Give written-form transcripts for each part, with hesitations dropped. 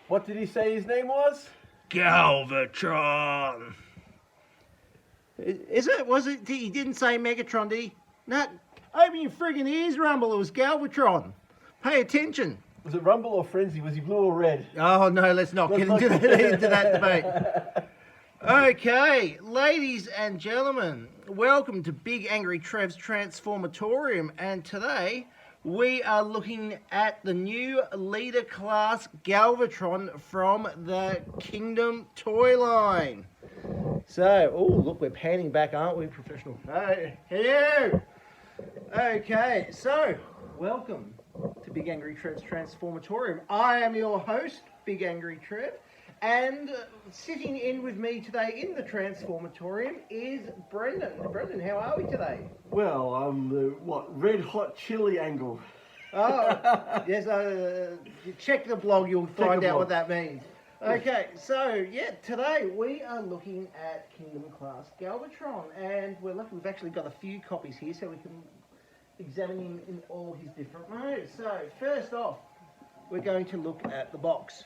What did he say his name was? Galvatron. Is it? Was it? He didn't say Megatron, did he? No. Open your friggin' ears, Rumble. It was Galvatron. Pay attention. Was it Rumble or Frenzy? Was he blue or red? Oh, no, let's not get into that debate. Okay, ladies and gentlemen, welcome to Big Angry Trev's Transformatorium. And today we are looking at the new leader class Galvatron from the Kingdom toy line. So, oh, look, we're panning back, aren't we, professional? Hello! Okay, so, welcome to Big Angry Trev's Transformatorium. I am your host, Big Angry Trev, and sitting in with me today in the Transformatorium is Brendan. Brendan, how are we today? Well, I'm the, red hot chili angle. Oh, yes, check the blog, you'll find out what that means. Okay, so, yeah, today we are looking at Kingdom Class Galvatron, and we've actually got a few copies here, so we can examine him in all his different modes. So, first off, we're going to look at the box.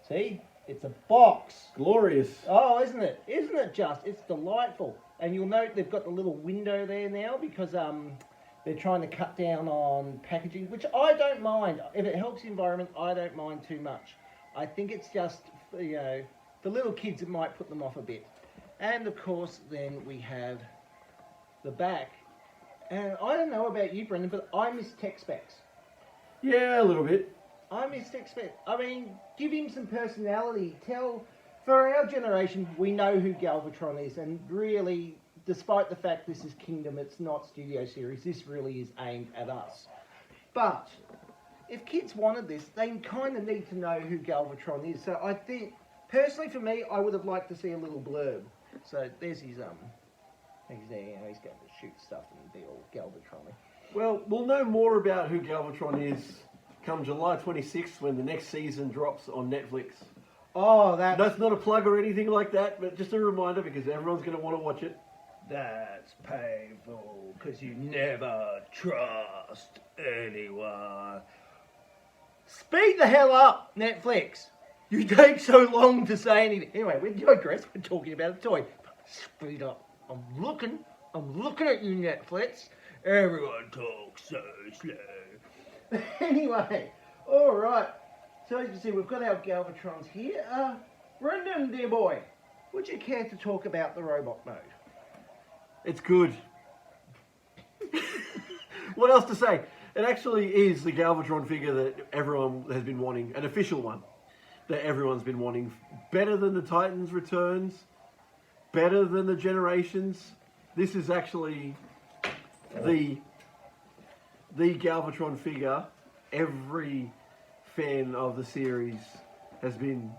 See? It's a box. Glorious. Oh, isn't it? Isn't it just? It's delightful. And you'll note they've got the little window there now because they're trying to cut down on packaging, which I don't mind. If it helps the environment, I don't mind too much. I think it's just, you know, the little kids, it might put them off a bit. And, of course, then we have the back. And I don't know about you, Brendan, but I miss tech specs. Yeah, a little bit. I miss tech specs. I mean, give him some personality. For our generation, we know who Galvatron is, and really, despite the fact this is Kingdom, it's not Studio Series, this really is aimed at us. But, if kids wanted this, they kind of need to know who Galvatron is. So I think, personally for me, I would have liked to see a little blurb. So there's his, he's there, you know, he's going to shoot stuff and be all Galvatron-y. Well, we'll know more about who Galvatron is come July 26th when the next season drops on Netflix. Oh, that's not a plug or anything like that, but just a reminder because everyone's going to want to watch it. That's painful, because you never trust anyone. Speed the hell up, Netflix. You take so long to say anything. Anyway, we digress. We're talking about a toy. Speed up. I'm looking at you, Netflix. Everyone talks so slow. Anyway, all right. So as you can see, we've got our Galvatrons here. Brendan, dear boy, would you care to talk about the robot mode? It's good. What else to say? It actually is the Galvatron figure that everyone has been wanting, an official one that everyone's been wanting. Better than the Titans Returns, better than the Generations. This is actually the Galvatron figure every fan of the series has been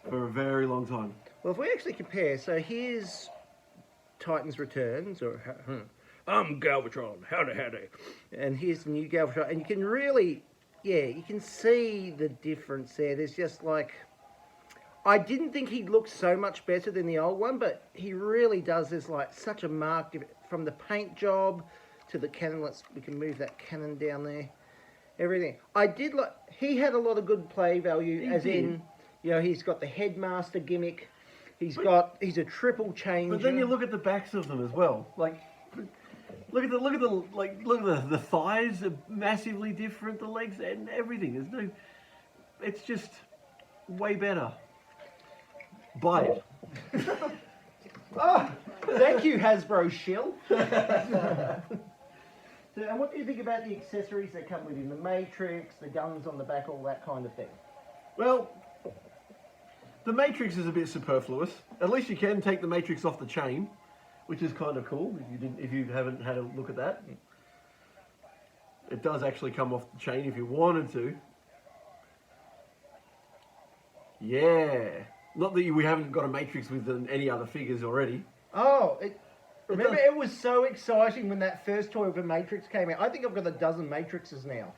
for a very long time. Well, if we actually compare, so here's Titans Returns, or I'm Galvatron, howdy. And here's the new Galvatron, and you can really, you can see the difference there. There's just like, I didn't think he'd look so much better than the old one, but he really does. There's like such a marked difference from the paint job to the cannon. We can move that cannon down there. Everything. I did like, he had a lot of good play value, in, you know, he's got the headmaster gimmick. He's a triple changer. But then you look at the backs of them as well. Like, look at the thighs are massively different. The legs and everything. It's just way better. Buy it. Oh, thank you, Hasbro shill. So, and what do you think about the accessories that come with him? The Matrix, the guns on the back, all that kind of thing? Well, the Matrix is a bit superfluous. At least you can take the Matrix off the chain, which is kind of cool if you haven't had a look at that. It does actually come off the chain if you wanted to. Yeah. Not that we haven't got a Matrix with any other figures already. Oh, remember it was so exciting when that first toy of a Matrix came out. I think I've got a dozen Matrixes now.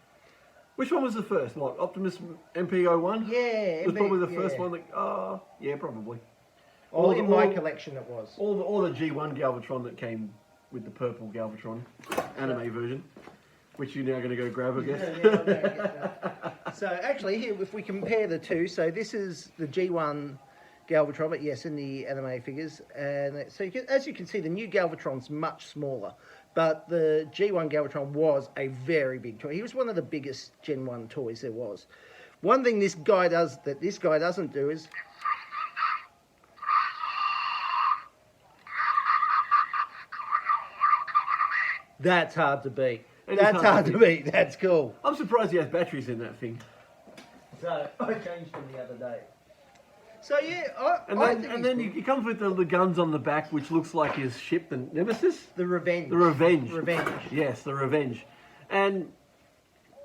Which one was the first? What, Optimus MP01? Yeah. It was probably the first one. Yeah, probably. In my collection it was. Or the G1 Galvatron that came with the purple Galvatron anime version, which you're now going to go grab, I guess. So actually, here, if we compare the two, so this is the G1 Galvatron, but yes, in the anime figures, and so as you can see, the new Galvatron's much smaller, but the G1 Galvatron was a very big toy. He was one of the biggest Gen 1 toys there was. One thing this guy does that this guy doesn't do is that's hard to beat. That's hard to beat. That's cool. I'm surprised he has batteries in that thing. So I changed them the other day. So yeah, And then he comes with the guns on the back, which looks like his ship, the Nemesis. the Revenge. The Revenge. Revenge. Yes, the Revenge. And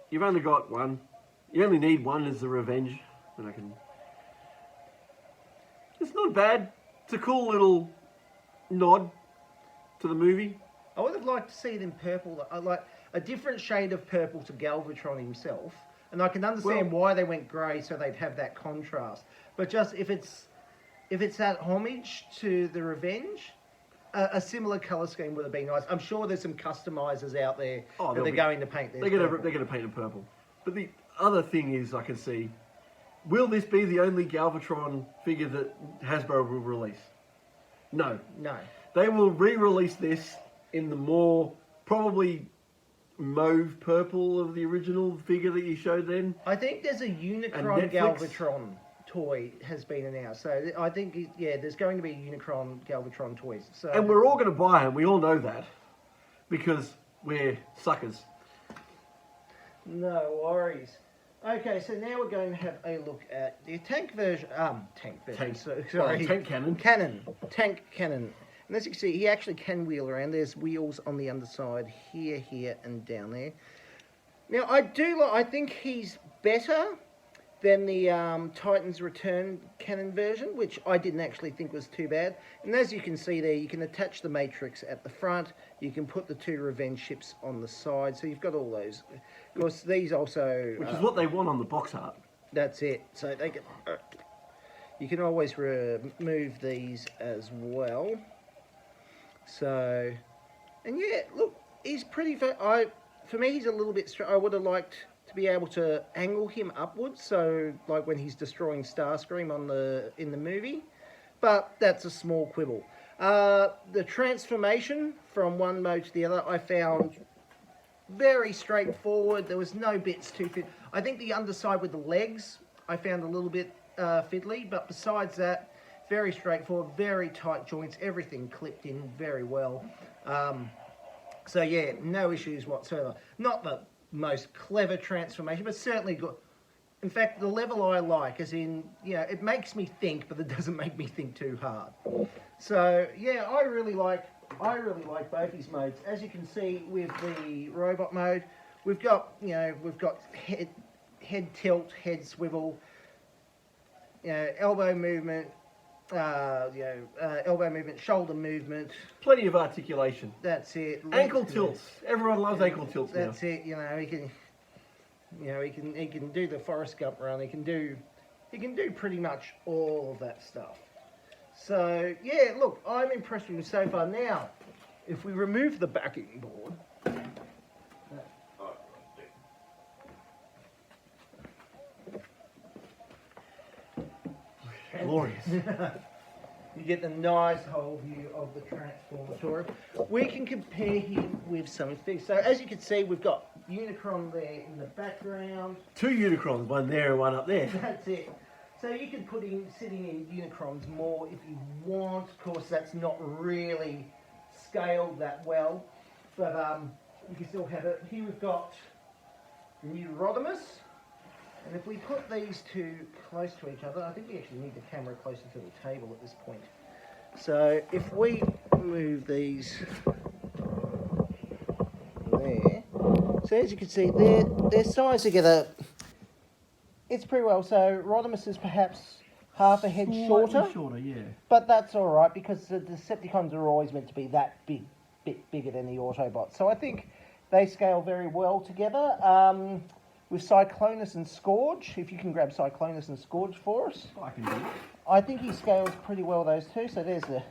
you've only got one. You only need one as the Revenge. And I can. It's not bad. It's a cool little nod to the movie. I would have liked to see it in purple, like a different shade of purple to Galvatron himself. And I can understand why they went grey, so they'd have that contrast. But just if it's that homage to the Revenge, a similar colour scheme would have been nice. I'm sure there's some customizers out there that they're going to paint. They're going to paint it purple. But the other thing is, I can see, will this be the only Galvatron figure that Hasbro will release? No. No. They will re-release this in the more probably mauve purple of the original figure that you showed then. I think there's a Unicron Galvatron toy has been announced. So I think, yeah, there's going to be Unicron Galvatron toys. So, and we're all going to buy them. We all know that because we're suckers. No worries. Okay, so now we're going to have a look at the tank version. Tank cannon. Tank cannon. And as you can see, he actually can wheel around. There's wheels on the underside here, here, and down there. Now, I think he's better than the Titan's Return cannon version, which I didn't actually think was too bad. And as you can see there, you can attach the Matrix at the front. You can put the two Revenge ships on the side. So you've got all those. Of course, these also... Which is what they want on the box art. That's it. So they can... You can always remove these as well. So, and yeah, look, he's pretty. For me, he's a little bit. I would have liked to be able to angle him upwards, so like when he's destroying Starscream in the movie, but that's a small quibble. The transformation from one mode to the other, I found very straightforward. There was no bits too fit. I think the underside with the legs, I found a little bit fiddly, but besides that. Very straightforward, very tight joints, everything clipped in very well. So yeah, no issues whatsoever. Not the most clever transformation, but certainly good. In fact, the level I like, as in, you know, it makes me think, but it doesn't make me think too hard. So yeah, I really like both these modes. As you can see with the robot mode, we've got head tilt, head swivel, elbow movement. Elbow movement, shoulder movement. Plenty of articulation. That's it. Ankle tilts. Everyone loves ankle tilts now. That's it. He can do the Forrest Gump run. He can do pretty much all of that stuff. So yeah, look, I'm impressed with him so far. Now, if we remove the backing board. Glorious. You get the nice whole view of the Transformatorium. We can compare him with some things. So as you can see, we've got Unicron there in the background. Two Unicrons, one there and one up there. That's it. So you can put him sitting in Unicrons more if you want. Of course, that's not really scaled that well. But you can still have it. Here we've got the new Rodimus. And if we put these two close to each other, I think we actually need the camera closer to the table at this point. So if we move these there, so as you can see, they're sized together. It's pretty well. So Rodimus is perhaps half a head shorter. Shorter, yeah. But that's all right because the Decepticons are always meant to be that bit bigger than the Autobots. So I think they scale very well together. With Cyclonus and Scourge, if you can grab Cyclonus and Scourge for us. I can do it. I think he scales pretty well, those two. So there's the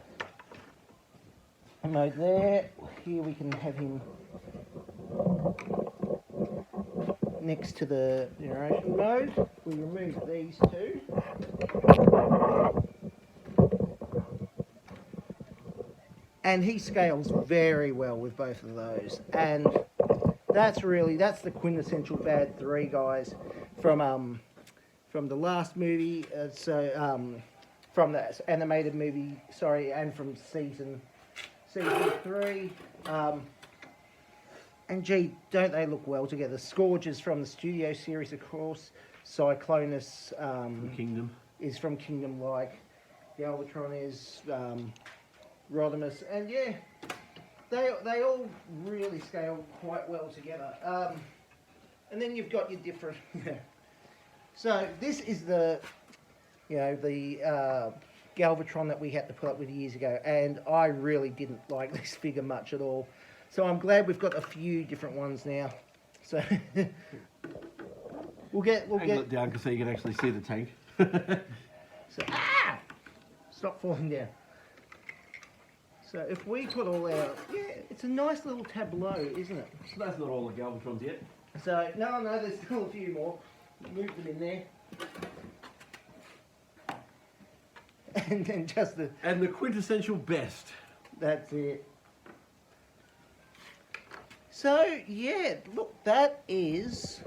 mode there. Here we can have him next to the generation mode. We remove these two. And he scales very well with both of those. And that's the quintessential Bad 3, guys, from the last movie, from the animated movie, sorry, and from season 3. And gee, don't they look well together? Scourge is from the studio series, of course. Cyclonus Kingdom is from Kingdom Like. Galvatron is Rodimus, and yeah, they all really scale quite well together. And then you've got your different. So this is the Galvatron that we had to put up with years ago, and I really didn't like this figure much at all. So I'm glad we've got a few different ones now. So we'll get it down so you can actually see the tank. So stop falling down. So if we put all our, it's a nice little tableau, isn't it? So that's not all the Galvatrons yet. So no, there's still a few more. Move them in there. And then just the quintessential best. That's it. So yeah, look, that is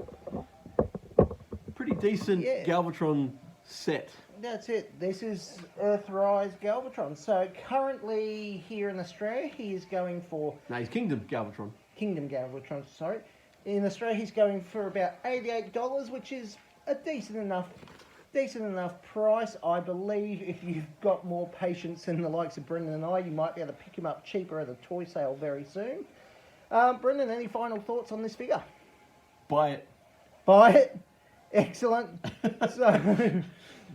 Pretty decent Galvatron set. That's it. This is Earthrise Galvatron. So currently here in Australia, he is going for No, he's Kingdom Galvatron. Kingdom Galvatron. Sorry, in Australia he's going for about $88, which is a decent enough price. I believe if you've got more patience than the likes of Brendan and I, you might be able to pick him up cheaper at a toy sale very soon. Brendan, any final thoughts on this figure? Buy it. Buy it. Excellent. So,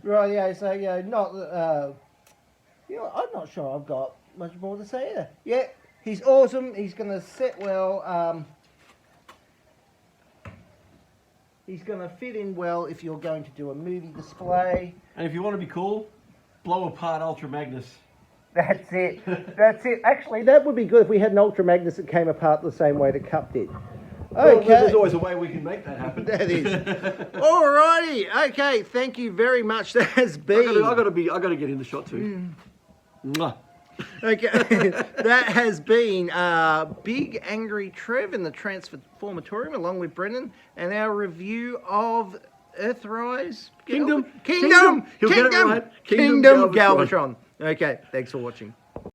right, yeah. So, I'm not sure I've got much more to say there. Yeah, he's awesome. He's going to set well. He's going to fit in well if you're going to do a movie display. And if you want to be cool, blow apart Ultra Magnus. That's it. That's it. Actually, that would be good if we had an Ultra Magnus that came apart the same way the Cup did. Well, Okay. there's always a way we can make that happen. That is. Alrighty. Okay. Thank you very much. That has been. I got to get in the shot too. Mwah. Okay. That has been Big Angry Trev in the Transformatorium, along with Brendan, and our review of Earthrise Kingdom. Kingdom He'll get it right. Kingdom Galvatron. Okay. Thanks for watching.